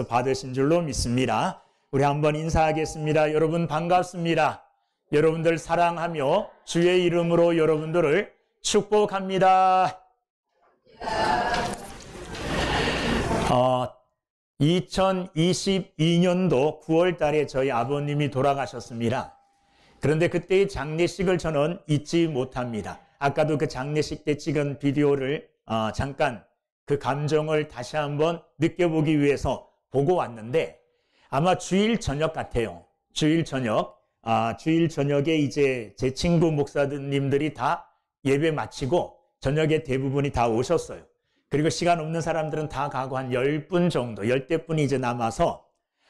받으신 줄로 믿습니다. 우리 한번 인사하겠습니다. 여러분 반갑습니다. 여러분들 사랑하며 주의 이름으로 여러분들을 축복합니다. 2022년도 9월 달에 저희 아버님이 돌아가셨습니다. 그런데 그때의 장례식을 저는 잊지 못합니다. 아까도 그 장례식 때 찍은 비디오를 잠깐 그 감정을 다시 한번 느껴보기 위해서 보고 왔는데 아마 주일 저녁 같아요. 주일 저녁에 이제 제 친구 목사님들이 다 예배 마치고 저녁에 대부분이 다 오셨어요. 그리고 시간 없는 사람들은 다 가고 한 10분 정도, 10대분이 이제 남아서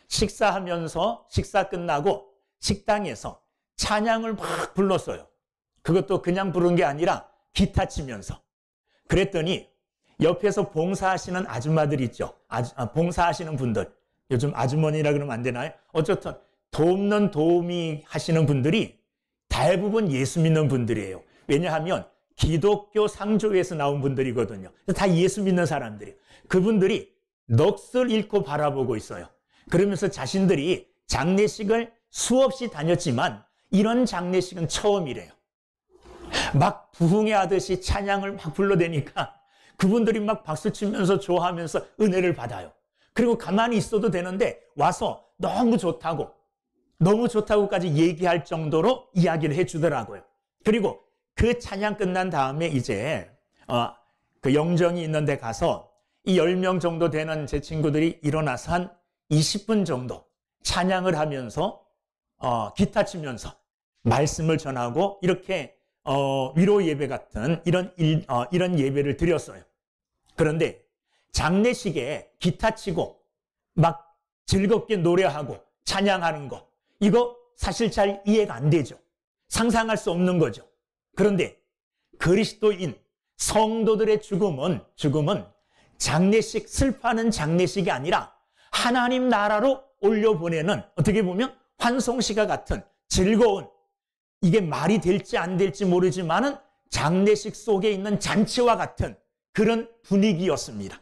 식사하면서 식사 끝나고 식당에서 찬양을 막 불렀어요. 그것도 그냥 부른 게 아니라 기타 치면서. 그랬더니 옆에서 봉사하시는 아줌마들 있죠. 봉사하시는 분들. 요즘 아주머니라 그러면 안 되나요? 어쨌든 돕는 도우미 하시는 분들이 대부분 예수 믿는 분들이에요. 왜냐하면 기독교 상조에서 나온 분들이거든요. 다 예수 믿는 사람들이에요. 그분들이 넋을 잃고 바라보고 있어요. 그러면서 자신들이 장례식을 수없이 다녔지만 이런 장례식은 처음이래요. 막 부흥회 하듯이 찬양을 막 불러대니까 그분들이 막 박수 치면서 좋아하면서 은혜를 받아요. 그리고 가만히 있어도 되는데 와서 너무 좋다고까지 얘기할 정도로 이야기를 해주더라고요. 그리고 그 찬양 끝난 다음에 이제 그 영정이 있는 데 가서 이 10명 정도 되는 제 친구들이 일어나서 한 20분 정도 찬양을 하면서 기타 치면서 말씀을 전하고 이렇게 위로 예배 같은 이런 예배를 드렸어요. 그런데 장례식에 기타 치고 막 즐겁게 노래하고 찬양하는 거 이거 사실 잘 이해가 안 되죠. 상상할 수 없는 거죠. 그런데 그리스도인 성도들의 죽음은 장례식, 슬퍼하는 장례식이 아니라 하나님 나라로 올려보내는 어떻게 보면 환송시가 같은 즐거운 이게 말이 될지 안 될지 모르지만은 장례식 속에 있는 잔치와 같은 그런 분위기였습니다.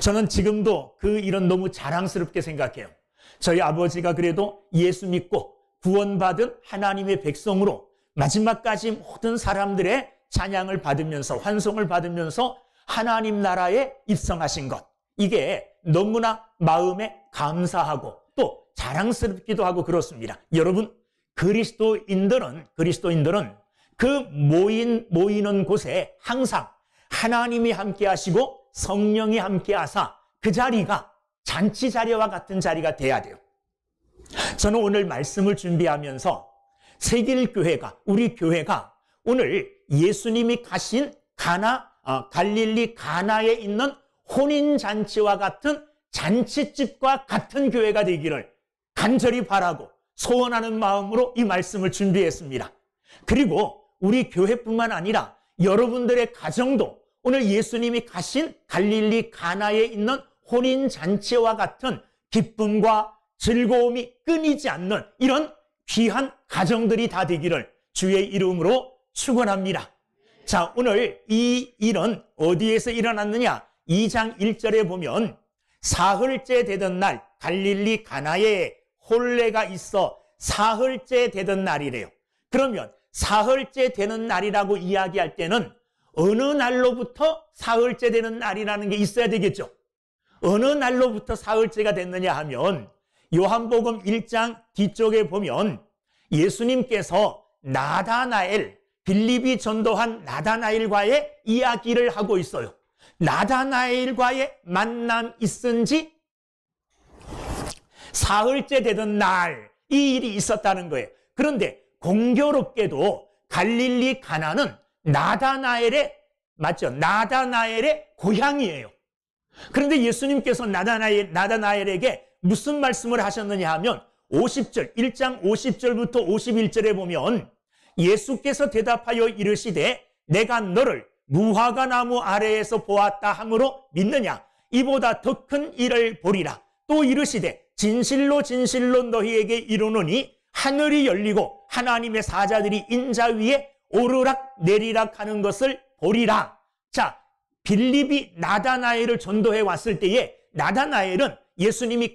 저는 지금도 그 일은 너무 자랑스럽게 생각해요. 저희 아버지가 그래도 예수 믿고 구원받은 하나님의 백성으로 마지막까지 모든 사람들의 찬양을 받으면서 환송을 받으면서 하나님 나라에 입성하신 것 이게 너무나 마음에 감사하고 또 자랑스럽기도 하고 그렇습니다. 여러분 그리스도인들은 그 모이는 곳에 항상 하나님이 함께 하시고 성령이 함께 하사 그 자리가 잔치 자리와 같은 자리가 돼야 돼요. 저는 오늘 말씀을 준비하면서 세길교회가 우리 교회가 오늘 예수님이 가신 갈릴리 가나에 있는 혼인잔치와 같은 잔치집과 같은 교회가 되기를 간절히 바라고 소원하는 마음으로 이 말씀을 준비했습니다. 그리고 우리 교회뿐만 아니라 여러분들의 가정도 오늘 예수님이 가신 갈릴리 가나에 있는 혼인잔치와 같은 기쁨과 즐거움이 끊이지 않는 이런 귀한 가정들이 다 되기를 주의 이름으로 축원합니다. 자, 오늘 이 일은 어디에서 일어났느냐? 2장 1절에 보면 사흘째 되던 날 갈릴리 가나에 혼례가 있어 사흘째 되던 날이래요. 그러면 사흘째 되는 날이라고 이야기할 때는 어느 날로부터 사흘째 되는 날이라는 게 있어야 되겠죠. 어느 날로부터 사흘째가 됐느냐 하면 요한복음 1장 뒤쪽에 보면 예수님께서 나다나엘, 빌립이 전도한 나다나엘과의 이야기를 하고 있어요. 나다나엘과의 만남 있은 지 사흘째 되던 날 이 일이 있었다는 거예요. 그런데 공교롭게도 갈릴리 가나는 나다나엘의 고향이에요. 그런데 예수님께서 나다나엘에게 무슨 말씀을 하셨느냐 하면 1장 50절부터 51절에 보면 예수께서 대답하여 이르시되 내가 너를 무화과 나무 아래에서 보았다 하므로 믿느냐? 이보다 더 큰 일을 보리라. 또 이르시되 진실로 진실로 너희에게 이르노니 하늘이 열리고 하나님의 사자들이 인자 위에 오르락 내리락 하는 것을 보리라. 자, 빌립이 나다나엘을 전도해 왔을 때에 나다나엘은 예수님이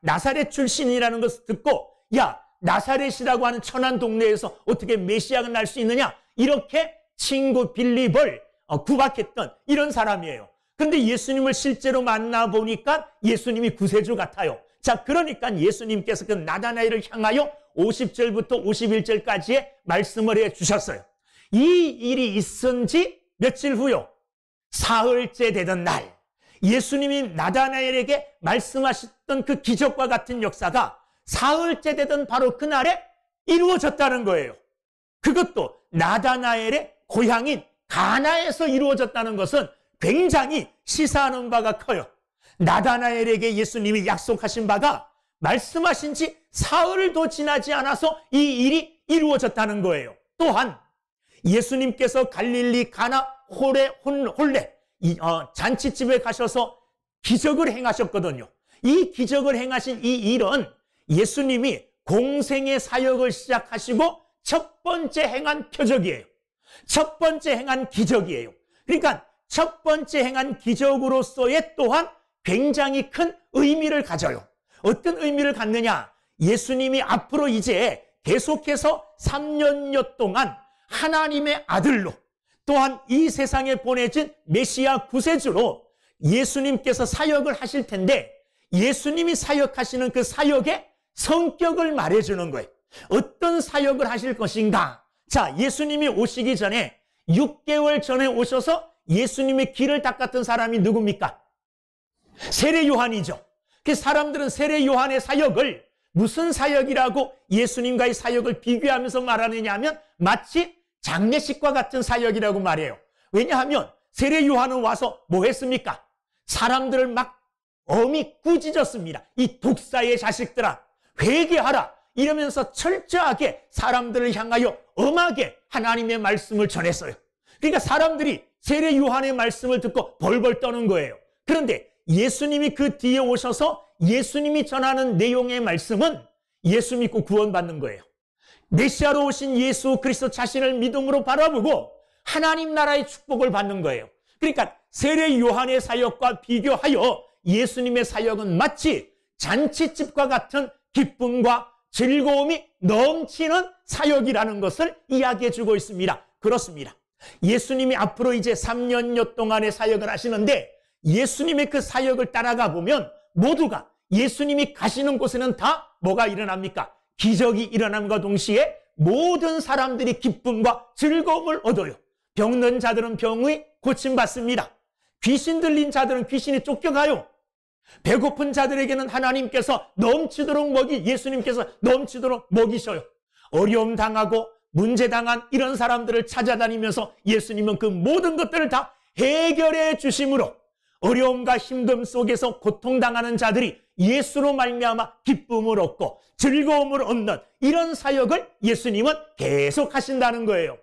나사렛 출신이라는 것을 듣고, 야, 나사렛이라고 하는 천한 동네에서 어떻게 메시아가 날 수 있느냐? 이렇게 친구 빌립을 구박했던 이런 사람이에요. 그런데 예수님을 실제로 만나보니까 예수님이 구세주 같아요. 자, 그러니까 예수님께서 그 나다나엘을 향하여 50절부터 51절까지의 말씀을 해 주셨어요. 이 일이 있은 지 며칠 후요, 사흘째 되던 날, 예수님이 나다나엘에게 말씀하셨던 그 기적과 같은 역사가 사흘째 되던 바로 그날에 이루어졌다는 거예요. 그것도 나다나엘의 고향인 가나에서 이루어졌다는 것은 굉장히 시사하는 바가 커요. 나다나엘에게 예수님이 약속하신 바가 말씀하신 지 사흘도 지나지 않아서 이 일이 이루어졌다는 거예요. 또한 예수님께서 갈릴리 가나 홀레 잔치집에 가셔서 기적을 행하셨거든요. 이 기적을 행하신 이 일은 예수님이 공생의 사역을 시작하시고 첫 번째 행한 표적이에요. 첫 번째 행한 기적이에요. 그러니까 첫 번째 행한 기적으로서의 또한 굉장히 큰 의미를 가져요. 어떤 의미를 갖느냐? 예수님이 앞으로 이제 계속해서 3년여 동안 하나님의 아들로, 또한 이 세상에 보내진 메시아 구세주로 예수님께서 사역을 하실 텐데, 예수님이 사역하시는 그 사역의 성격을 말해주는 거예요. 어떤 사역을 하실 것인가? 자, 예수님이 오시기 전에 6개월 전에 오셔서 예수님의 길을 닦았던 사람이 누굽니까? 세례 요한이죠. 그 사람들은 세례 요한의 사역을 무슨 사역이라고 예수님과의 사역을 비교하면서 말하느냐 하면 마치 장례식과 같은 사역이라고 말해요. 왜냐하면 세례 요한은 와서 뭐 했습니까? 사람들을 막 엄히 꾸짖었습니다. 이 독사의 자식들아, 회개하라, 이러면서 철저하게 사람들을 향하여 엄하게 하나님의 말씀을 전했어요. 그러니까 사람들이 세례 요한의 말씀을 듣고 벌벌 떠는 거예요. 그런데 예수님이 그 뒤에 오셔서 예수님이 전하는 내용의 말씀은 예수 믿고 구원받는 거예요. 메시아로 오신 예수 그리스도 자신을 믿음으로 바라보고 하나님 나라의 축복을 받는 거예요. 그러니까 세례 요한의 사역과 비교하여 예수님의 사역은 마치 잔치집과 같은 기쁨과 즐거움이 넘치는 사역이라는 것을 이야기해 주고 있습니다. 그렇습니다. 예수님이 앞으로 이제 3년여 동안의 사역을 하시는데, 예수님의 그 사역을 따라가 보면 모두가 예수님이 가시는 곳에는 다 뭐가 일어납니까? 기적이 일어남과 동시에 모든 사람들이 기쁨과 즐거움을 얻어요. 병든 자들은 병이 고침받습니다. 귀신 들린 자들은 귀신이 쫓겨가요. 배고픈 자들에게는 하나님께서 예수님께서 넘치도록 먹이셔요. 어려움 당하고 문제 당한 이런 사람들을 찾아다니면서 예수님은 그 모든 것들을 다 해결해 주심으로 어려움과 힘듦 속에서 고통당하는 자들이 예수로 말미암아 기쁨을 얻고 즐거움을 얻는 이런 사역을 예수님은 계속 하신다는 거예요.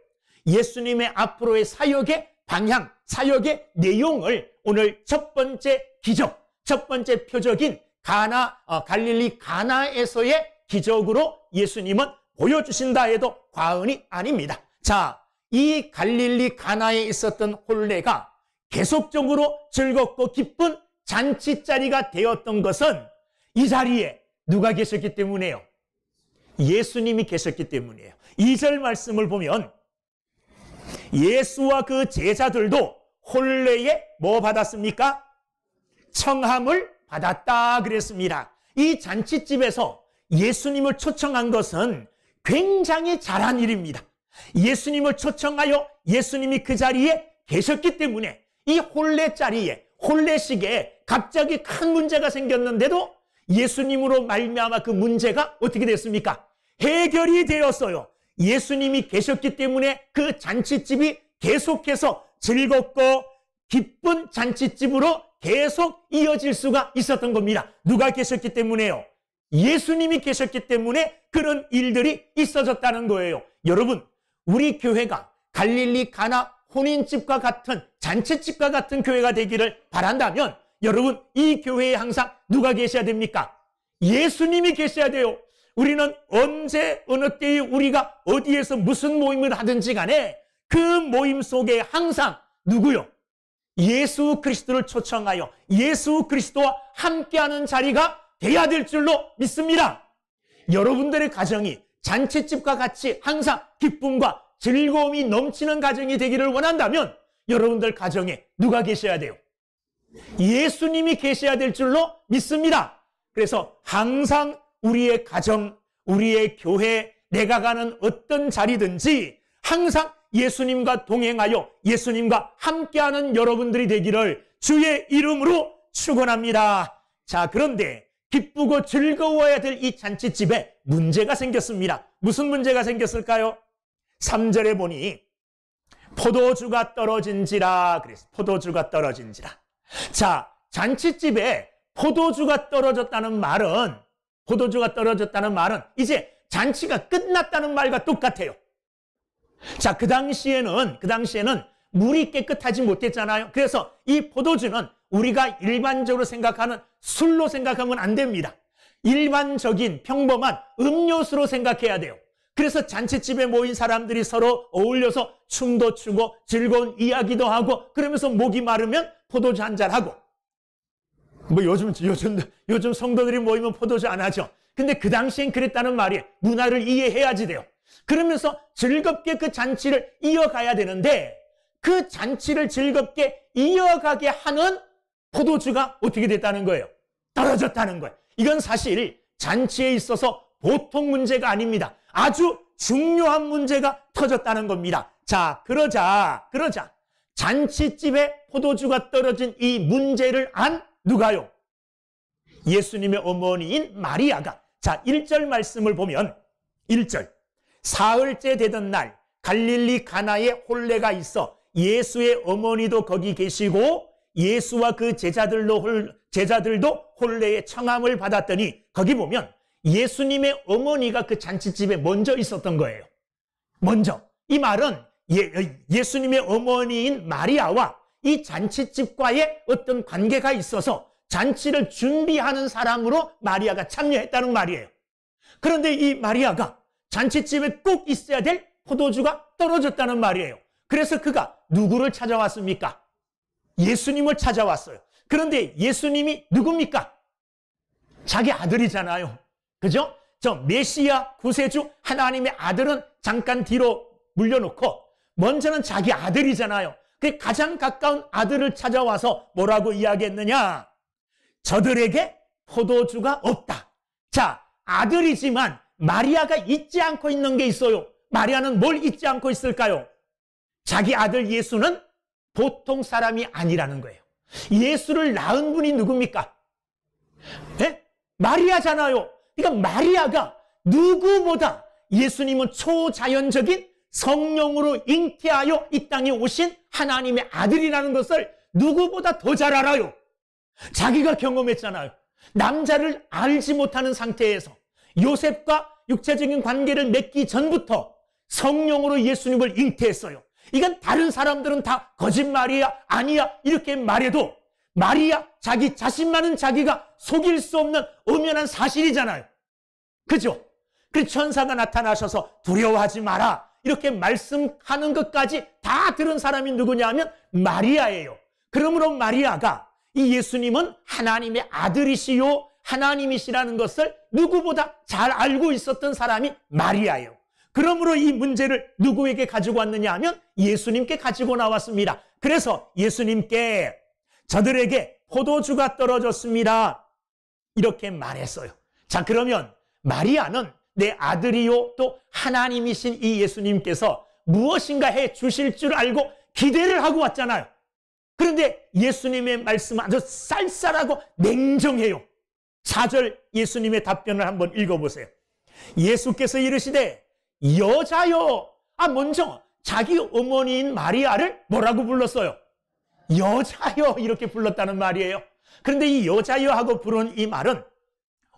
예수님의 앞으로의 사역의 방향, 사역의 내용을 오늘 첫 번째 기적, 첫 번째 표적인 갈릴리 가나에서의 기적으로 예수님은 보여주신다 해도 과언이 아닙니다. 자, 이 갈릴리 가나에 있었던 혼례가 계속적으로 즐겁고 기쁜 잔치자리가 되었던 것은 이 자리에 누가 계셨기 때문이에요? 예수님이 계셨기 때문이에요. 2절 말씀을 보면 예수와 그 제자들도 혼례에 뭐 받았습니까? 청함을 받았다 그랬습니다. 이 잔치집에서 예수님을 초청한 것은 굉장히 잘한 일입니다. 예수님을 초청하여 예수님이 그 자리에 계셨기 때문에 이 혼례 자리에, 혼례식에 갑자기 큰 문제가 생겼는데도 예수님으로 말미암아 그 문제가 어떻게 됐습니까? 해결이 되었어요. 예수님이 계셨기 때문에 그 잔치집이 계속해서 즐겁고 기쁜 잔치집으로 계속 이어질 수가 있었던 겁니다. 누가 계셨기 때문에요? 예수님이 계셨기 때문에 그런 일들이 있어졌다는 거예요. 여러분, 우리 교회가 갈릴리 가나 혼인집과 같은 잔치집과 같은 교회가 되기를 바란다면 여러분, 이 교회에 항상 누가 계셔야 됩니까? 예수님이 계셔야 돼요. 우리는 언제 어느 때에 우리가 어디에서 무슨 모임을 하든지 간에 그 모임 속에 항상 누구요? 예수 그리스도를 초청하여 예수 그리스도와 함께하는 자리가 돼야 될 줄로 믿습니다. 여러분들의 가정이 잔치집과 같이 항상 기쁨과 즐거움이 넘치는 가정이 되기를 원한다면 여러분들 가정에 누가 계셔야 돼요? 예수님이 계셔야 될 줄로 믿습니다. 그래서 항상 우리의 가정, 우리의 교회, 내가 가는 어떤 자리든지 항상 예수님과 동행하여 예수님과 함께하는 여러분들이 되기를 주의 이름으로 축원합니다. 자, 그런데 기쁘고 즐거워야 될 이 잔치집에 문제가 생겼습니다. 무슨 문제가 생겼을까요? 3절에 보니 포도주가 떨어진지라 그랬어요. 포도주가 떨어진지라. 자, 잔치집에 포도주가 떨어졌다는 말은 이제 잔치가 끝났다는 말과 똑같아요. 자, 그 당시에는 물이 깨끗하지 못했잖아요. 그래서 이 포도주는 우리가 일반적으로 생각하는 술로 생각하면 안 됩니다. 일반적인 평범한 음료수로 생각해야 돼요. 그래서 잔치집에 모인 사람들이 서로 어울려서 춤도 추고 즐거운 이야기도 하고 그러면서 목이 마르면 포도주 한잔 하고. 뭐 요즘 성도들이 모이면 포도주 안 하죠. 근데 그 당시엔 그랬다는 말이에요. 문화를 이해해야지 돼요. 그러면서 즐겁게 그 잔치를 이어가야 되는데 그 잔치를 즐겁게 이어가게 하는 포도주가 어떻게 됐다는 거예요? 떨어졌다는 거예요. 이건 사실 잔치에 있어서 보통 문제가 아닙니다. 아주 중요한 문제가 터졌다는 겁니다. 자, 그러자 잔치집에 포도주가 떨어진 이 문제를 안 누가요? 예수님의 어머니인 마리아가. 자, 1절 말씀을 보면 1절 사흘째 되던 날 갈릴리 가나에 혼례가 있어 예수의 어머니도 거기 계시고 예수와 그 제자들도 혼례의 청함을 받았더니 거기 보면 예수님의 어머니가 그 잔치집에 먼저 있었던 거예요. 먼저. 이 말은 예수님의 어머니인 마리아와 이 잔치집과의 어떤 관계가 있어서 잔치를 준비하는 사람으로 마리아가 참여했다는 말이에요. 그런데 이 마리아가 잔치집에 꼭 있어야 될 포도주가 떨어졌다는 말이에요. 그래서 그가 누구를 찾아왔습니까? 예수님을 찾아왔어요. 그런데 예수님이 누굽니까? 자기 아들이잖아요. 그죠? 저 메시아 구세주 하나님의 아들은 잠깐 뒤로 물려놓고 먼저는 자기 아들이잖아요. 그 가장 가까운 아들을 찾아와서 뭐라고 이야기했느냐? 저들에게 포도주가 없다. 자, 아들이지만 마리아가 잊지 않고 있는 게 있어요. 마리아는 뭘 잊지 않고 있을까요? 자기 아들 예수는 보통 사람이 아니라는 거예요. 예수를 낳은 분이 누굽니까? 네? 마리아잖아요. 그러니까 마리아가 누구보다 예수님은 초자연적인 성령으로 잉태하여 이 땅에 오신 하나님의 아들이라는 것을 누구보다 더 잘 알아요. 자기가 경험했잖아요. 남자를 알지 못하는 상태에서 요셉과 육체적인 관계를 맺기 전부터 성령으로 예수님을 잉태했어요. 이건 다른 사람들은 다 거짓말이야, 아니야 이렇게 말해도 마리아 자기 자신만은 자기가 속일 수 없는 엄연한 사실이잖아요. 그죠? 그 천사가 나타나셔서 두려워하지 마라 이렇게 말씀하는 것까지 다 들은 사람이 누구냐 하면 마리아예요. 그러므로 마리아가 이 예수님은 하나님의 아들이시요 하나님이시라는 것을 누구보다 잘 알고 있었던 사람이 마리아예요. 그러므로 이 문제를 누구에게 가지고 왔느냐 하면 예수님께 가지고 나왔습니다. 그래서 예수님께 저들에게 포도주가 떨어졌습니다 이렇게 말했어요. 자, 그러면 마리아는 내 아들이요 또 하나님이신 이 예수님께서 무엇인가 해 주실 줄 알고 기대를 하고 왔잖아요. 그런데 예수님의 말씀은 아주 쌀쌀하고 냉정해요. 4절 예수님의 답변을 한번 읽어보세요. 예수께서 이르시되 여자여. 먼저 자기 어머니인 마리아를 뭐라고 불렀어요? 여자여 이렇게 불렀다는 말이에요. 그런데 이 여자여 하고 부른 이 말은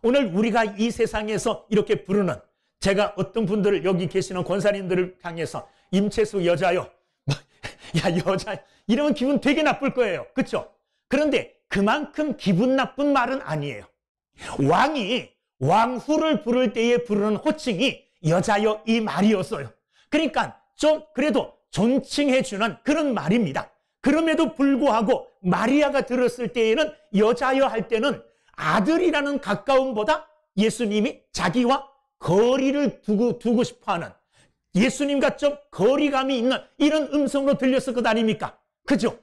오늘 우리가 이 세상에서 이렇게 부르는, 제가 어떤 분들을 여기 계시는 권사님들을 향해서 임채수 여자여, 야 여자 이러면 기분 되게 나쁠 거예요. 그렇죠? 그런데 그만큼 기분 나쁜 말은 아니에요. 왕이 왕후를 부를 때에 부르는 호칭이 여자여 이 말이었어요. 그러니까 좀 그래도 존칭해 주는 그런 말입니다. 그럼에도 불구하고 마리아가 들었을 때에는 여자여 할 때는 아들이라는 가까움보다 예수님이 자기와 거리를 두고 싶어하는, 예수님과 좀 거리감이 있는 이런 음성으로 들렸을 것 아닙니까? 그죠?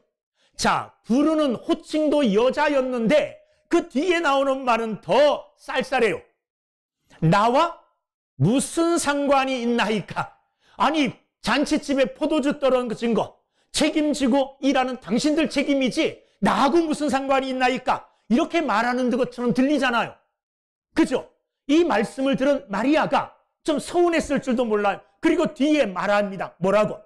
자, 부르는 호칭도 여자였는데 그 뒤에 나오는 말은 더 쌀쌀해요. 나와 무슨 상관이 있나이까? 아니, 잔치집에 포도주 떨어진 거 책임지고 일하는 당신들 책임이지 나하고 무슨 상관이 있나이까? 이렇게 말하는 것처럼 들리잖아요. 그죠? 이 말씀을 들은 마리아가 좀 서운했을 줄도 몰라요. 그리고 뒤에 말합니다. 뭐라고?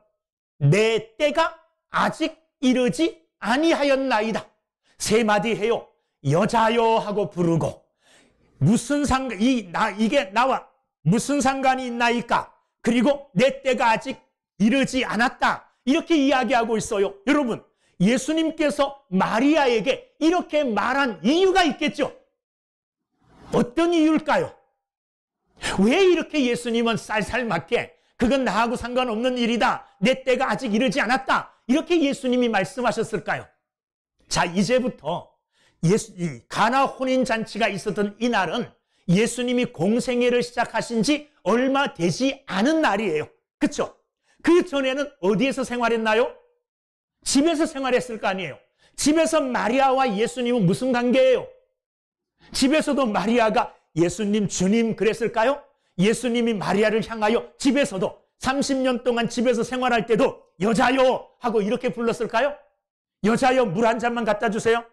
내 때가 아직 이르지 아니하였나이다. 세 마디 해요. 여자여 하고 부르고, 무슨 상관, 이게 나와 무슨 상관이 있나이까? 그리고 내 때가 아직 이르지 않았다. 이렇게 이야기하고 있어요. 여러분, 예수님께서 마리아에게 이렇게 말한 이유가 있겠죠? 어떤 이유일까요? 왜 이렇게 예수님은 쌀쌀맞게 그건 나하고 상관없는 일이다, 내 때가 아직 이르지 않았다, 이렇게 예수님이 말씀하셨을까요? 자, 이제부터 가나 혼인잔치가 있었던 이날은 예수님이 공생애를 시작하신 지 얼마 되지 않은 날이에요. 그렇죠? 그 전에는 어디에서 생활했나요? 집에서 생활했을 거 아니에요. 집에서 마리아와 예수님은 무슨 관계예요? 집에서도 마리아가 예수님, 주님 그랬을까요? 예수님이 마리아를 향하여 집에서도 30년 동안 집에서 생활할 때도 여자요 하고 이렇게 불렀을까요? 여자요, 물 한 잔만 갖다 주세요.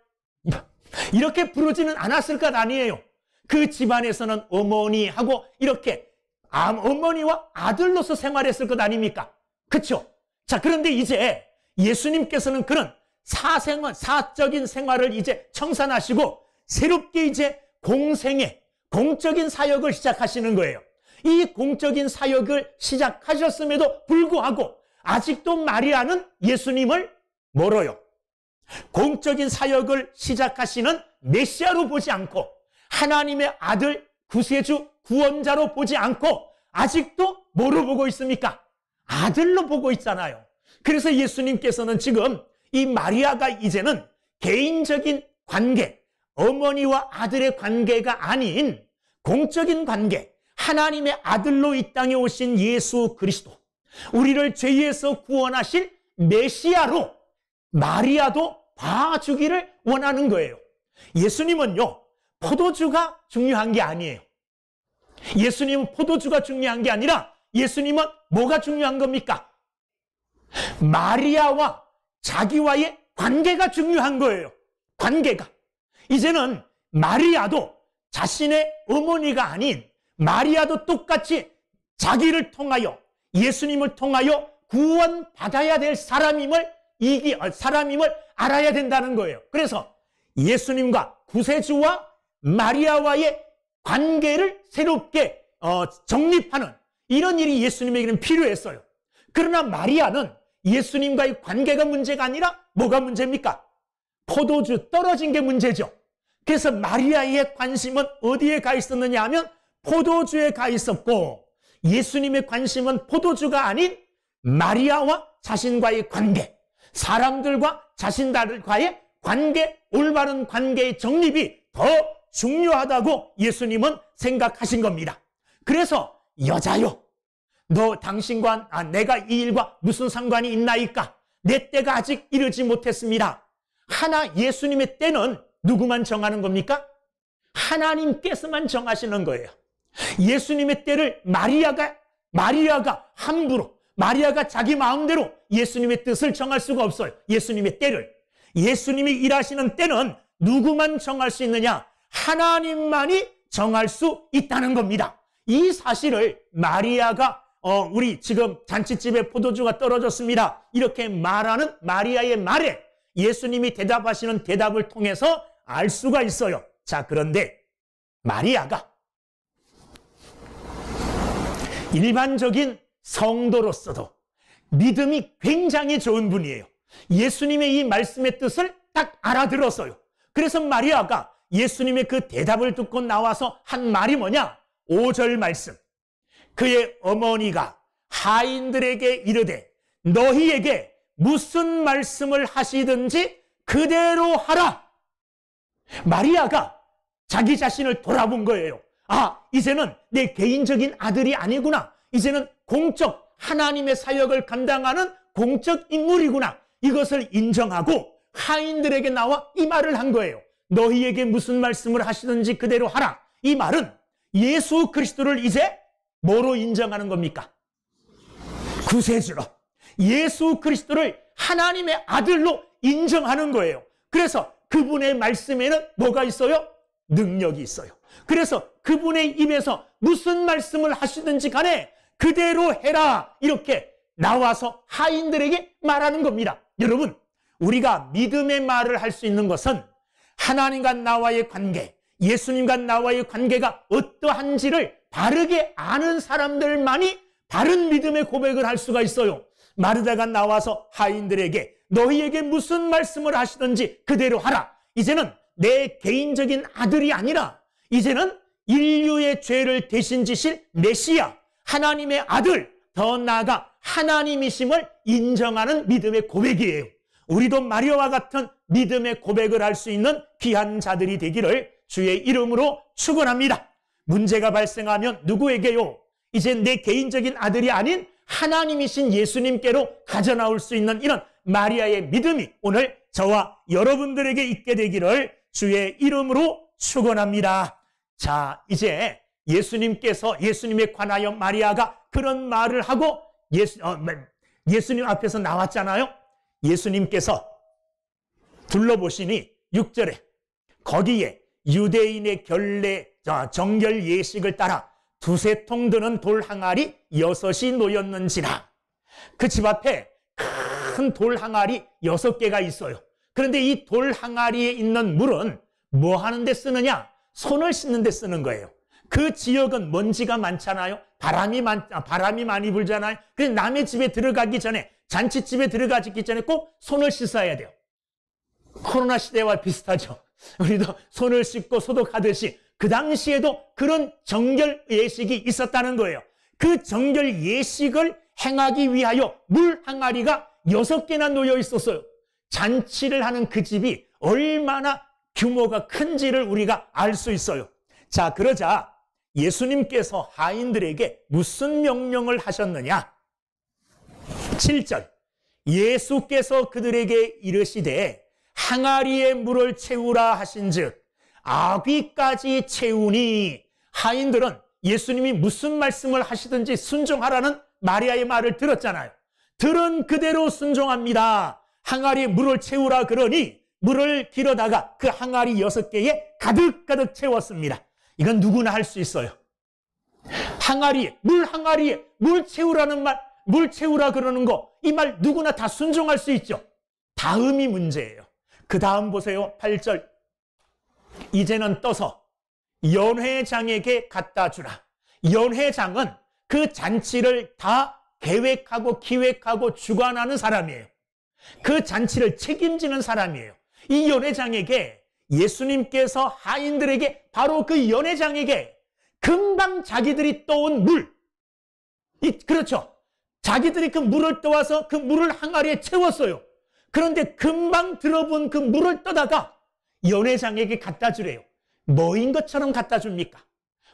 이렇게 부르지는 않았을 것 아니에요. 그 집안에서는 어머니하고 이렇게 어머니와 아들로서 생활했을 것 아닙니까? 그렇죠? 자, 그런데 이제 예수님께서는 그런 사적인 생활을 이제 청산하시고 새롭게 이제 공생애, 공적인 사역을 시작하시는 거예요. 이 공적인 사역을 시작하셨음에도 불구하고 아직도 마리아는 예수님을 멀어요. 공적인 사역을 시작하시는 메시아로 보지 않고 하나님의 아들, 구세주, 구원자로 보지 않고 아직도 뭐로 보고 있습니까? 아들로 보고 있잖아요. 그래서 예수님께서는 지금 이 마리아가 이제는 개인적인 관계, 어머니와 아들의 관계가 아닌 공적인 관계, 하나님의 아들로 이 땅에 오신 예수 그리스도, 우리를 죄에서 구원하실 메시아로 마리아도 봐주기를 원하는 거예요. 예수님은요, 포도주가 중요한 게 아니에요. 예수님은 포도주가 중요한 게 아니라 예수님은 뭐가 중요한 겁니까? 마리아와 자기와의 관계가 중요한 거예요. 관계가. 이제는 마리아도 자신의 어머니가 아닌 마리아도 똑같이 자기를 통하여, 예수님을 통하여 구원받아야 될 사람임을 알아야 된다는 거예요. 그래서 예수님과 구세주와 마리아와의 관계를 새롭게 정립하는 이런 일이 예수님에게는 필요했어요. 그러나 마리아는 예수님과의 관계가 문제가 아니라 뭐가 문제입니까? 포도주 떨어진 게 문제죠. 그래서 마리아의 관심은 어디에 가 있었느냐 하면 포도주에 가 있었고, 예수님의 관심은 포도주가 아닌 마리아와 자신과의 관계, 사람들과 자신들과의 관계, 올바른 관계의 정립이 더 중요하다고 예수님은 생각하신 겁니다. 그래서 여자요, 당신과 내가 이 일과 무슨 상관이 있나이까? 내 때가 아직 이르지 못했습니다. 예수님의 때는 누구만 정하는 겁니까? 하나님께서만 정하시는 거예요. 예수님의 때를 마리아가 함부로, 마리아가 자기 마음대로 예수님의 뜻을 정할 수가 없어요. 예수님의 때를. 예수님이 일하시는 때는 누구만 정할 수 있느냐? 하나님만이 정할 수 있다는 겁니다. 이 사실을 마리아가 우리 지금 잔치집에 포도주가 떨어졌습니다, 이렇게 말하는 마리아의 말에 예수님이 대답하시는 대답을 통해서 알 수가 있어요. 자, 그런데 마리아가 일반적인 성도로서도 믿음이 굉장히 좋은 분이에요. 예수님의 이 말씀의 뜻을 딱 알아들었어요. 그래서 마리아가 예수님의 그 대답을 듣고 나와서 한 말이 뭐냐? 5절 말씀. 그의 어머니가 하인들에게 이르되 너희에게 무슨 말씀을 하시든지 그대로 하라. 마리아가 자기 자신을 돌아본 거예요. 아, 이제는 내 개인적인 아들이 아니구나. 이제는 공적 하나님의 사역을 감당하는 공적 인물이구나. 이것을 인정하고 하인들에게 나와 이 말을 한 거예요. 너희에게 무슨 말씀을 하시든지 그대로 하라. 이 말은 예수 그리스도를 이제 뭐로 인정하는 겁니까? 구세주로. 예수 그리스도를 하나님의 아들로 인정하는 거예요. 그래서 그분의 말씀에는 뭐가 있어요? 능력이 있어요. 그래서 그분의 입에서 무슨 말씀을 하시든지 간에 그대로 해라. 이렇게 나와서 하인들에게 말하는 겁니다. 여러분, 우리가 믿음의 말을 할 수 있는 것은 하나님과 나와의 관계, 예수님과 나와의 관계가 어떠한지를 바르게 아는 사람들만이 바른 믿음의 고백을 할 수가 있어요. 마르다가 나와서 하인들에게 너희에게 무슨 말씀을 하시든지 그대로 하라. 이제는 내 개인적인 아들이 아니라 이제는 인류의 죄를 대신 지실 메시아, 하나님의 아들, 더 나아가 하나님이심을 인정하는 믿음의 고백이에요. 우리도 마리아와 같은 믿음의 고백을 할 수 있는 귀한 자들이 되기를 주의 이름으로 축원합니다. 문제가 발생하면 누구에게요? 이제 내 개인적인 아들이 아닌 하나님이신 예수님께로 가져나올 수 있는 이런 마리아의 믿음이 오늘 저와 여러분들에게 있게 되기를 주의 이름으로 축원합니다. 자, 이제 예수님에 관하여 마리아가 그런 말을 하고 예수님 앞에서 나왔잖아요. 예수님께서 둘러보시니 6절에 거기에 유대인의 정결 예식을 따라 두세 통 드는 돌 항아리 6이 놓였는지라. 그 집 앞에 큰 돌 항아리 6개가 있어요. 그런데 이 돌 항아리에 있는 물은 뭐 하는 데 쓰느냐? 손을 씻는 데 쓰는 거예요. 그 지역은 먼지가 많잖아요. 바람이 많이 불잖아요. 그래서 남의 집에 들어가기 전에, 잔치집에 들어가기 전에 꼭 손을 씻어야 돼요. 코로나 시대와 비슷하죠. 우리도 손을 씻고 소독하듯이 그 당시에도 그런 정결 예식이 있었다는 거예요. 그 정결 예식을 행하기 위하여 물 항아리가 6개나 놓여 있었어요. 잔치를 하는 그 집이 얼마나 규모가 큰지를 우리가 알 수 있어요. 자, 그러자 예수님께서 하인들에게 무슨 명령을 하셨느냐? 7절, 예수께서 그들에게 이르시되 항아리에 물을 채우라 하신즉 아귀까지 채우니. 하인들은 예수님이 무슨 말씀을 하시든지 순종하라는 마리아의 말을 들었잖아요. 들은 그대로 순종합니다. 항아리에 물을 채우라 그러니 물을 길어다가 그 항아리 6개에 가득가득 채웠습니다. 이건 누구나 할 수 있어요. 항아리에 물 채우라는 말, 물 채우라 그러는 거, 이 말 누구나 다 순종할 수 있죠. 다음이 문제예요. 그 다음 보세요. 8절. 이제는 떠서 연회장에게 갖다 주라. 연회장은 그 잔치를 다 계획하고 기획하고 주관하는 사람이에요. 그 잔치를 책임지는 사람이에요. 이 연회장에게 예수님께서 하인들에게, 바로 그 연회장에게 금방 자기들이 떠온 물, 그렇죠. 자기들이 그 물을 떠와서 그 물을 항아리에 채웠어요. 그런데 금방 들어본 그 물을 떠다가 연회장에게 갖다 주래요. 뭐인 것처럼 갖다 줍니까?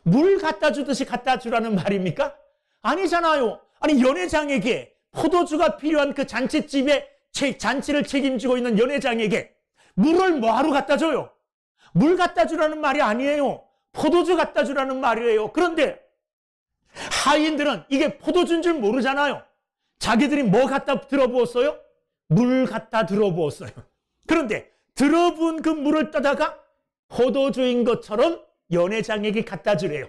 물 갖다 주듯이 갖다 주라는 말입니까? 아니잖아요. 아니, 연회장에게, 포도주가 필요한 그 잔치집에 잔치를 책임지고 있는 연회장에게 물을 뭐하러 갖다 줘요? 물 갖다 주라는 말이 아니에요. 포도주 갖다 주라는 말이에요. 그런데 하인들은 이게 포도주인 줄 모르잖아요. 자기들이 뭐 갖다 들어부었어요? 물 갖다 들어부었어요. 그런데 들어부은 그 물을 떠다가 포도주인 것처럼 연회장에게 갖다 주래요.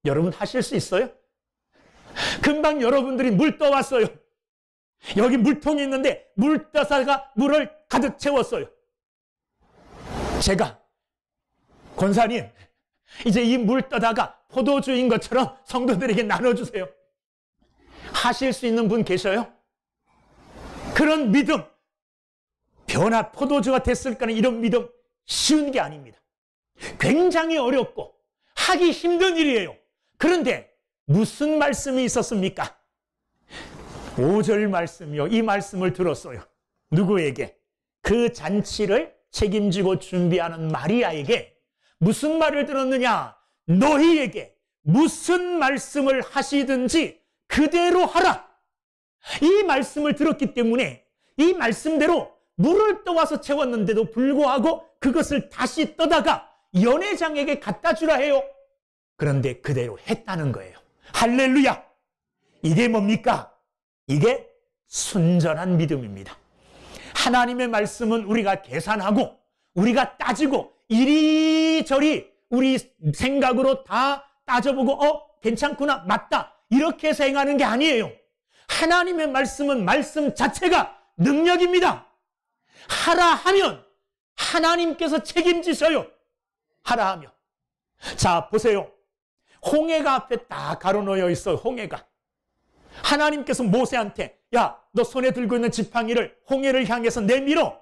여러분 하실 수 있어요? 금방 여러분들이 물 떠왔어요. 여기 물통이 있는데 물 떠다가 물을 가득 채웠어요. 제가, 권사님, 이제 이 물 떠다가 포도주인 것처럼 성도들에게 나눠주세요. 하실 수 있는 분 계셔요? 그런 믿음, 포도주가 됐을까는 이런 믿음 쉬운 게 아닙니다. 굉장히 어렵고 하기 힘든 일이에요. 그런데 무슨 말씀이 있었습니까? 5절 말씀이요. 이 말씀을 들었어요. 누구에게? 그 잔치를 책임지고 준비하는 마리아에게 무슨 말을 들었느냐? 너희에게 무슨 말씀을 하시든지 그대로 하라. 이 말씀을 들었기 때문에 이 말씀대로 물을 떠와서 채웠는데도 불구하고 그것을 다시 떠다가 연회장에게 갖다 주라 해요. 그런데 그대로 했다는 거예요. 할렐루야! 이게 뭡니까? 이게 순전한 믿음입니다. 하나님의 말씀은 우리가 계산하고 우리가 따지고 이리저리 우리 생각으로 다 따져보고 괜찮구나, 맞다, 이렇게 해서 행하는 게 아니에요. 하나님의 말씀은 말씀 자체가 능력입니다. 하라 하면 하나님께서 책임지셔요. 하라 하면. 자, 보세요. 홍해가 앞에 딱 가로놓여 있어요. 홍해가. 하나님께서 모세한테 야, 너 손에 들고 있는 지팡이를 홍해를 향해서 내밀어.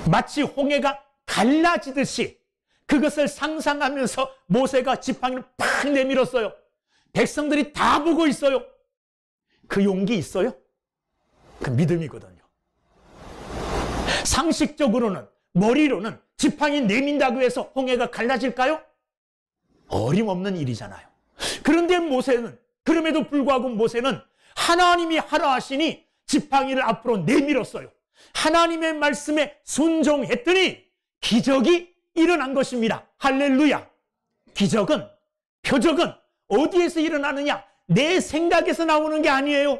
마치 홍해가 갈라지듯이 그것을 상상하면서 모세가 지팡이를 팍 내밀었어요. 백성들이 다 보고 있어요. 그 용기 있어요? 그 믿음이거든요. 상식적으로는, 머리로는 지팡이 내민다고 해서 홍해가 갈라질까요? 어림없는 일이잖아요. 그런데 모세는, 그럼에도 불구하고 모세는 하나님이 하라 하시니 지팡이를 앞으로 내밀었어요. 하나님의 말씀에 순종했더니 기적이 일어난 것입니다. 할렐루야! 기적은, 표적은 어디에서 일어나느냐? 내 생각에서 나오는 게 아니에요.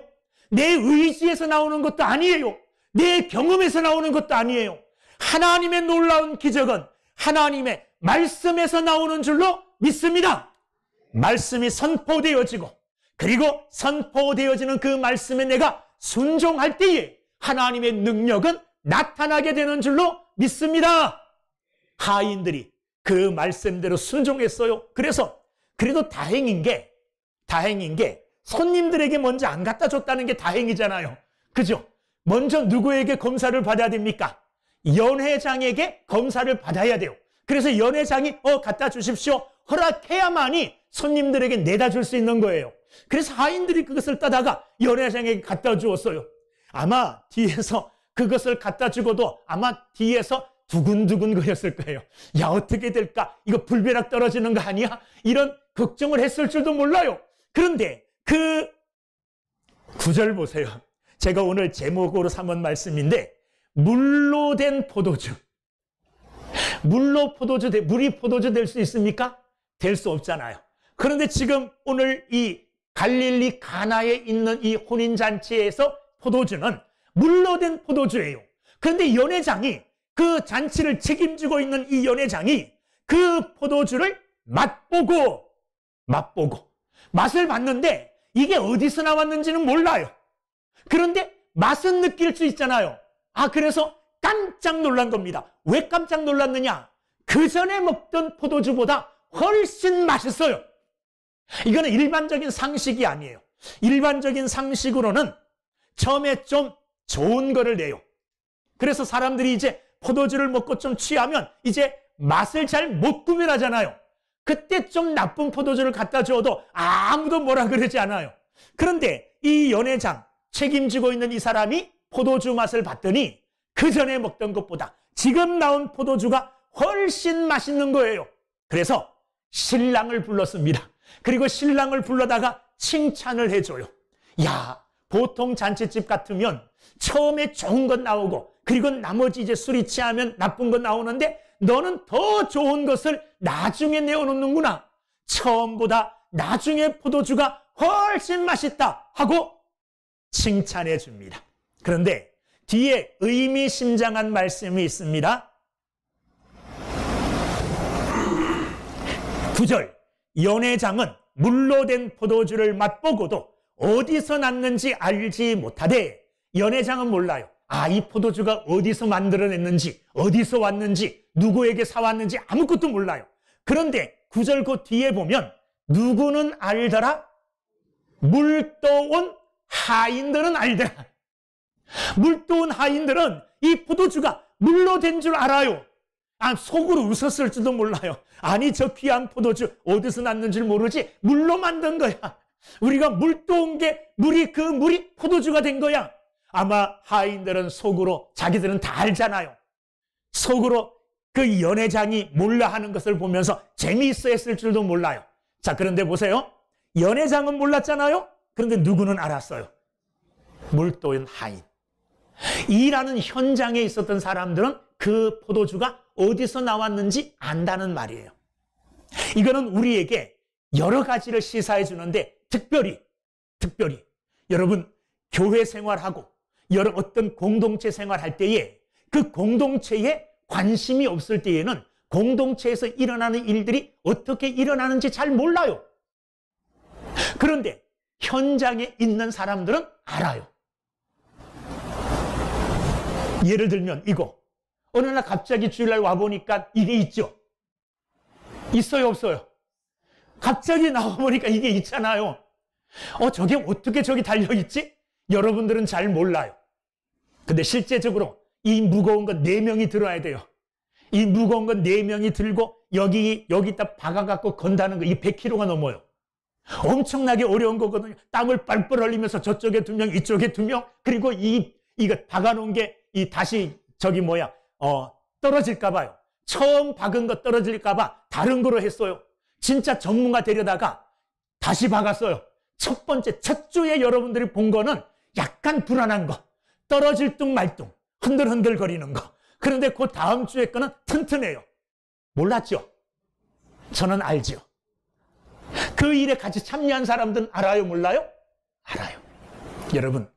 내 의지에서 나오는 것도 아니에요. 내 경험에서 나오는 것도 아니에요. 하나님의 놀라운 기적은 하나님의 말씀에서 나오는 줄로 믿습니다. 말씀이 선포되어지고, 그리고 선포되어지는 그 말씀에 내가 순종할 때에 하나님의 능력은 나타나게 되는 줄로 믿습니다. 하인들이 그 말씀대로 순종했어요. 그래서 그래도 다행인 게 손님들에게 먼저 안 갖다 줬다는 게 다행이잖아요. 그죠? 먼저 누구에게 검사를 받아야 됩니까? 연회장에게 검사를 받아야 돼요. 그래서 연회장이 갖다 주십시오, 허락해야만이 손님들에게 내다 줄 수 있는 거예요. 그래서 하인들이 그것을 따다가 연회장에게 갖다 주었어요. 아마 뒤에서 그것을 갖다 주고도 아마 뒤에서 두근두근 거렸을 거예요. 야, 어떻게 될까? 이거 불벼락 떨어지는 거 아니야? 이런 걱정을 했을 줄도 몰라요. 그런데 그 구절 보세요. 제가 오늘 제목으로 삼은 말씀인데, 물로 된 포도주. 물이 포도주 될 수 있습니까? 될 수 없잖아요. 그런데 지금 오늘 이 갈릴리 가나에 있는 이 혼인잔치에서 포도주는 물로 된 포도주예요. 그런데 연회장이, 그 잔치를 책임지고 있는 이 연회장이 그 포도주를 맛보고 맛을 봤는데 이게 어디서 나왔는지는 몰라요. 그런데 맛은 느낄 수 있잖아요. 그래서 깜짝 놀란 겁니다. 왜 깜짝 놀랐느냐? 그 전에 먹던 포도주보다 훨씬 맛있어요. 이거는 일반적인 상식이 아니에요. 일반적인 상식으로는 처음에 좀 좋은 거를 내요. 그래서 사람들이 이제 포도주를 먹고 좀 취하면 이제 맛을 잘 못 구별하잖아요. 그때 좀 나쁜 포도주를 갖다 줘도 아무도 뭐라 그러지 않아요. 그런데 이 연회장 책임지고 있는 이 사람이 포도주 맛을 봤더니 그 전에 먹던 것보다 지금 나온 포도주가 훨씬 맛있는 거예요. 그래서 신랑을 불렀습니다. 그리고 신랑을 불러다가 칭찬을 해줘요. 야, 보통 잔치집 같으면 처음에 좋은 것 나오고, 그리고 나머지 이제 술이 취하면 나쁜 것 나오는데 너는 더 좋은 것을 나중에 내어놓는구나. 처음보다 나중에 포도주가 훨씬 맛있다 하고 칭찬해 줍니다. 그런데 뒤에 의미심장한 말씀이 있습니다. 9절, 연회장은 물로 된 포도주를 맛보고도 어디서 났는지 알지 못하되, 연회장은 몰라요. 이 포도주가 어디서 만들어냈는지, 어디서 왔는지, 누구에게 사왔는지 아무것도 몰라요. 그런데 9절 그 뒤에 보면 누구는 알더라? 물떠온 하인들은 알더라. 물떠온 하인들은 이 포도주가 물로 된 줄 알아요. 속으로 웃었을지도 몰라요. 아니, 저 귀한 포도주 어디서 났는지 모르지, 물로 만든 거야. 우리가 물떠온 게 물이 포도주가 된 거야. 아마 하인들은 속으로 자기들은 다 알잖아요. 속으로 그 연회장이 몰라 하는 것을 보면서 재미있어 했을 줄도 몰라요. 자, 그런데 보세요. 연회장은 몰랐잖아요. 그런데 누구는 알았어요. 몰도인 하인. 일하는 현장에 있었던 사람들은 그 포도주가 어디서 나왔는지 안다는 말이에요. 이거는 우리에게 여러 가지를 시사해 주는데 특별히 여러분 교회 생활하고 여러 어떤 공동체 생활할 때에 그 공동체에 관심이 없을 때에는 공동체에서 일어나는 일들이 어떻게 일어나는지 잘 몰라요. 그런데 현장에 있는 사람들은 알아요. 예를 들면 이거 어느 날 갑자기 주일날 와보니까 이게 있죠. 있어요, 없어요? 갑자기 나와보니까 이게 있잖아요. 저게 어떻게 저기 달려있지? 여러분들은 잘 몰라요. 근데 실제적으로 이 무거운 건 4명이 들어야 돼요. 이 무거운 건 4명이 들고 여기다 박아갖고 건다는 거, 이 100kg가 넘어요. 엄청나게 어려운 거거든요. 땀을 뻘뻘 흘리면서 저쪽에 2명, 이쪽에 2명, 그리고 이거 박아놓은 게 다시 떨어질까봐요. 처음 박은 거 떨어질까봐 다른 거로 했어요. 진짜 전문가 데려다가 다시 박았어요. 첫 주에 여러분들이 본 거는 약간 불안한 거, 떨어질 둥 말 둥, 흔들흔들 거리는 거. 그런데 그 다음 주에 거는 튼튼해요. 몰랐죠? 저는 알죠. 그 일에 같이 참여한 사람들은 알아요, 몰라요? 알아요. 여러분,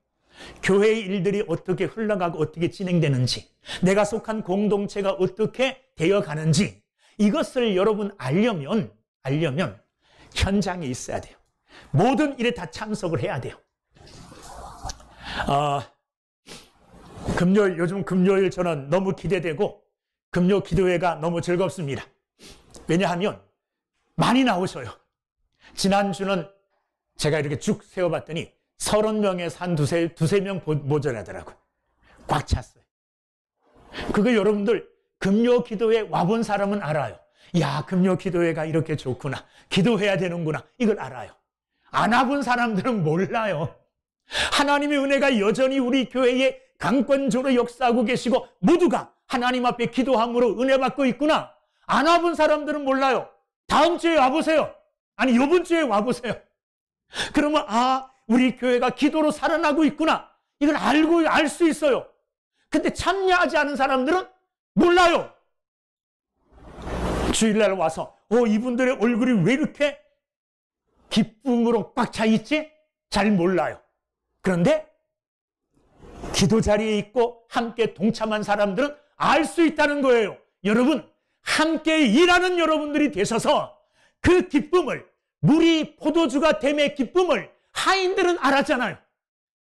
교회의 일들이 어떻게 흘러가고 어떻게 진행되는지, 내가 속한 공동체가 어떻게 되어가는지, 이것을 여러분 알려면 현장에 있어야 돼요. 모든 일에 다 참석을 해야 돼요. 요즘 금요일 저는 너무 기대되고 금요 기도회가 너무 즐겁습니다. 왜냐하면 많이 나오셔요. 지난주는 제가 이렇게 쭉 세어봤더니 30명에서 한 두세 명 모자라더라고요. 꽉 찼어요. 그거 여러분들 금요 기도회 와본 사람은 알아요. 야, 금요 기도회가 이렇게 좋구나. 기도해야 되는구나. 이걸 알아요. 안 와본 사람들은 몰라요. 하나님의 은혜가 여전히 우리 교회에 강권적으로 역사하고 계시고 모두가 하나님 앞에 기도함으로 은혜 받고 있구나. 안 와본 사람들은 몰라요. 다음 주에 와보세요. 아니, 이번 주에 와보세요. 그러면 우리 교회가 기도로 살아나고 있구나. 이걸 알 수 있어요. 근데 참여하지 않은 사람들은 몰라요. 주일날 와서 이분들의 얼굴이 왜 이렇게 기쁨으로 꽉 차 있지? 잘 몰라요. 그런데 기도 자리에 있고 함께 동참한 사람들은 알 수 있다는 거예요. 여러분, 함께 일하는 여러분들이 되셔서 그 기쁨을, 물이 포도주가 됨의 기쁨을 하인들은 알았잖아요.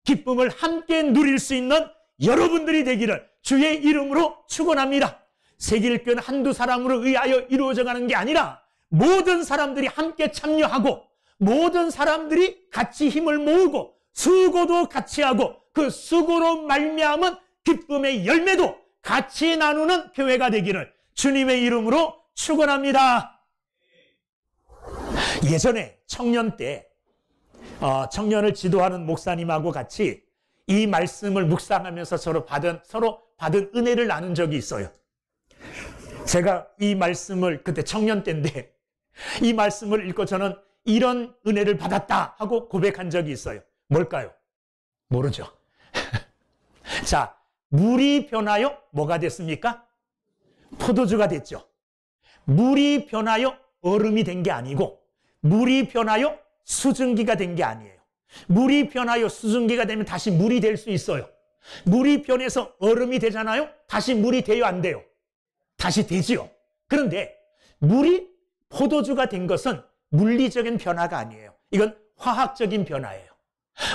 기쁨을 함께 누릴 수 있는 여러분들이 되기를 주의 이름으로 축원합니다. 새길교는 한두 사람으로 의하여 이루어져 가는 게 아니라 모든 사람들이 함께 참여하고 모든 사람들이 같이 힘을 모으고 수고도 같이 하고 그 수고로 말미암은 기쁨의 열매도 같이 나누는 교회가 되기를 주님의 이름으로 축원합니다. 예전에 청년 때 청년을 지도하는 목사님하고 같이 이 말씀을 묵상하면서 서로 받은 은혜를 나눈 적이 있어요. 제가 이 말씀을 그때 청년 때인데 이 말씀을 읽고 저는 이런 은혜를 받았다 하고 고백한 적이 있어요. 뭘까요? 모르죠. 자, 물이 변하여 뭐가 됐습니까? 포도주가 됐죠. 물이 변하여 얼음이 된 게 아니고 물이 변하여 수증기가 된 게 아니에요. 물이 변하여 수증기가 되면 다시 물이 될 수 있어요. 물이 변해서 얼음이 되잖아요. 다시 물이 돼요, 안 돼요? 다시 되지요. 그런데 물이 포도주가 된 것은 물리적인 변화가 아니에요. 이건 화학적인 변화예요.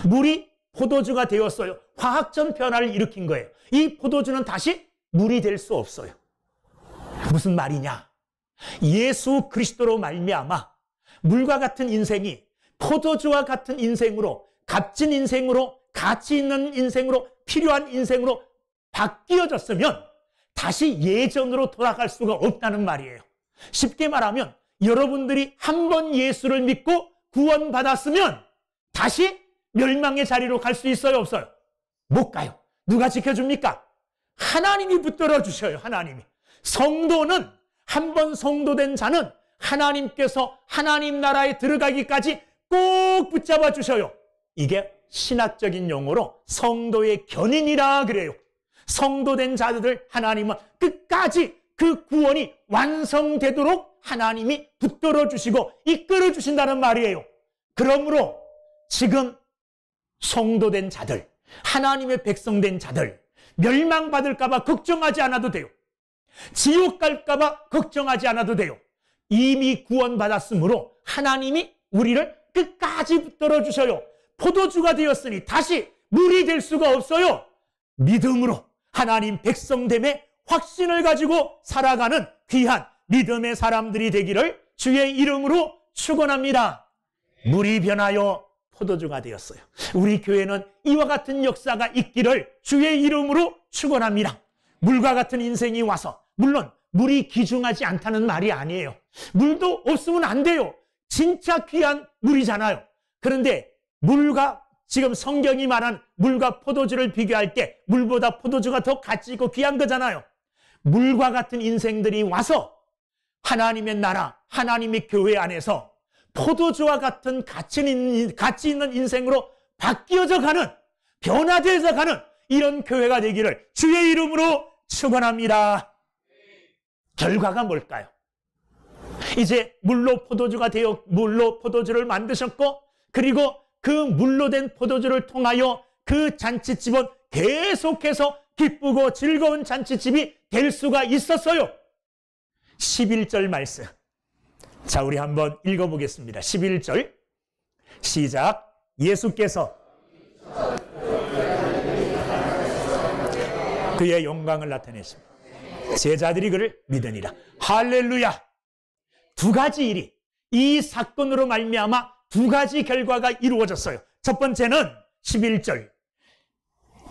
물이 포도주가 되었어요. 화학적 변화를 일으킨 거예요. 이 포도주는 다시 물이 될 수 없어요. 무슨 말이냐? 예수 그리스도로 말미암아 물과 같은 인생이 포도주와 같은 인생으로, 값진 인생으로, 가치 있는 인생으로, 필요한 인생으로 바뀌어졌으면 다시 예전으로 돌아갈 수가 없다는 말이에요. 쉽게 말하면 여러분들이 한 번 예수를 믿고 구원받았으면 다시 멸망의 자리로 갈 수 있어요, 없어요? 못 가요. 누가 지켜줍니까? 하나님이 붙들어 주셔요. 하나님이. 성도는, 한 번 성도된 자는 하나님께서 하나님 나라에 들어가기까지 꼭 붙잡아 주셔요. 이게 신학적인 용어로 성도의 견인이라 그래요. 성도된 자들 하나님은 끝까지 그 구원이 완성되도록 하나님이 붙들어 주시고 이끌어 주신다는 말이에요. 그러므로 지금 성도된 자들, 하나님의 백성된 자들, 멸망받을까 봐 걱정하지 않아도 돼요. 지옥 갈까 봐 걱정하지 않아도 돼요. 이미 구원받았으므로 하나님이 우리를 끝까지 붙들어 주셔요. 포도주가 되었으니 다시 물이 될 수가 없어요. 믿음으로 하나님 백성됨의 확신을 가지고 살아가는 귀한 믿음의 사람들이 되기를 주의 이름으로 축원합니다. 물이 변하여 포도주가 되었어요. 우리 교회는 이와 같은 역사가 있기를 주의 이름으로 축원합니다. 물과 같은 인생이 와서, 물론 물이 귀중하지 않다는 말이 아니에요. 물도 없으면 안 돼요. 진짜 귀한 물이잖아요. 그런데 물과, 지금 성경이 말한 물과 포도주를 비교할 때 물보다 포도주가 더 가치 있고 귀한 거잖아요. 물과 같은 인생들이 와서 하나님의 나라, 하나님의 교회 안에서 포도주와 같은 가치 있는 인생으로 바뀌어져 가는, 변화되어져 가는 이런 교회가 되기를 주의 이름으로 축원합니다. 결과가 뭘까요? 이제 물로 포도주가 되어 물로 포도주를 만드셨고, 그리고 그 물로 된 포도주를 통하여 그 잔치집은 계속해서 기쁘고 즐거운 잔치집이 될 수가 있었어요. 11절 말씀. 자, 우리 한번 읽어보겠습니다. 11절 시작. 예수께서 그의 영광을 나타내십니다. 제자들이 그를 믿으니라. 할렐루야. 두 가지 일이, 이 사건으로 말미암아 두 가지 결과가 이루어졌어요. 첫 번째는 11절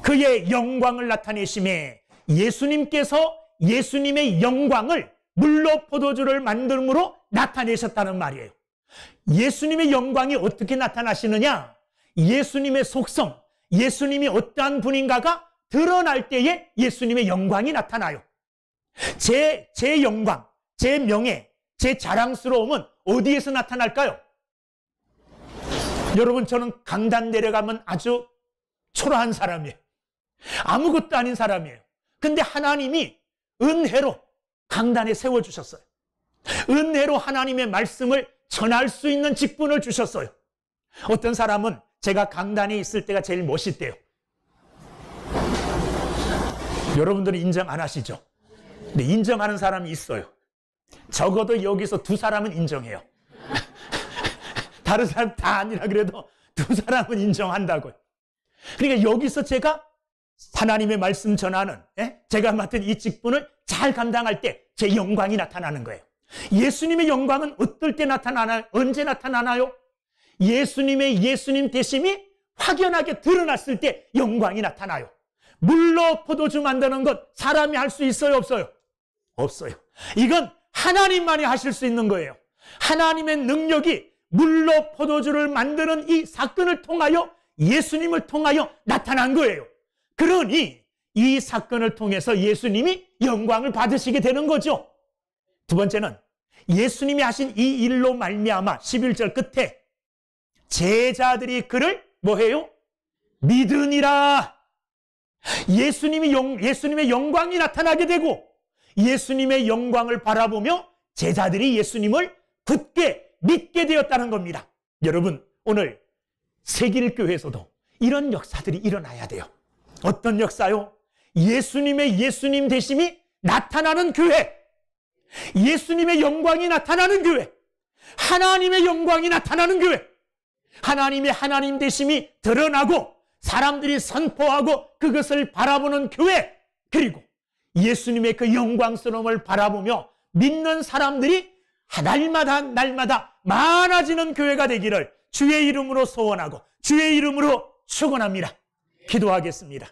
그의 영광을 나타내심에 예수님께서 예수님의 영광을 물로 포도주를 만듦으로 나타내셨다는 말이에요. 예수님의 영광이 어떻게 나타나시느냐? 예수님의 속성, 예수님이 어떠한 분인가가 드러날 때에 예수님의 영광이 나타나요. 제 영광, 제 명예, 제 자랑스러움은 어디에서 나타날까요? 여러분, 저는 강단 내려가면 아주 초라한 사람이에요. 아무것도 아닌 사람이에요. 근데 하나님이 은혜로 강단에 세워주셨어요. 은혜로 하나님의 말씀을 전할 수 있는 직분을 주셨어요. 어떤 사람은 제가 강단에 있을 때가 제일 멋있대요. 여러분들은 인정 안 하시죠? 근데 인정하는 사람이 있어요. 적어도 여기서 두 사람은 인정해요. 다른 사람 다 아니라 그래도 두 사람은 인정한다고요. 그러니까 여기서 제가 하나님의 말씀 전하는, 제가 맡은 이 직분을 잘 감당할 때 제 영광이 나타나는 거예요. 예수님의 영광은 어떨 때 나타나나요? 언제 나타나나요? 예수님 되심이 확연하게 드러났을 때 영광이 나타나요. 물로 포도주 만드는 것 사람이 할 수 있어요, 없어요? 없어요. 이건 하나님만이 하실 수 있는 거예요. 하나님의 능력이 물로 포도주를 만드는 이 사건을 통하여, 예수님을 통하여 나타난 거예요. 그러니 이 사건을 통해서 예수님이 영광을 받으시게 되는 거죠. 두 번째는 예수님이 하신 이 일로 말미암아 11절 끝에 제자들이 그를 뭐해요? 믿으니라. 예수님의 영광이 나타나게 되고 예수님의 영광을 바라보며 제자들이 예수님을 굳게 믿게 되었다는 겁니다. 여러분, 오늘 세길교회에서도 이런 역사들이 일어나야 돼요. 어떤 역사요? 예수님의 예수님 되심이 나타나는 교회, 예수님의 영광이 나타나는 교회, 하나님의 영광이 나타나는 교회, 하나님의 하나님 되심이 드러나고 사람들이 선포하고 그것을 바라보는 교회, 그리고 예수님의 그 영광스러움을 바라보며 믿는 사람들이 날마다 많아지는 교회가 되기를 주의 이름으로 소원하고 주의 이름으로 축원합니다. 기도하겠습니다.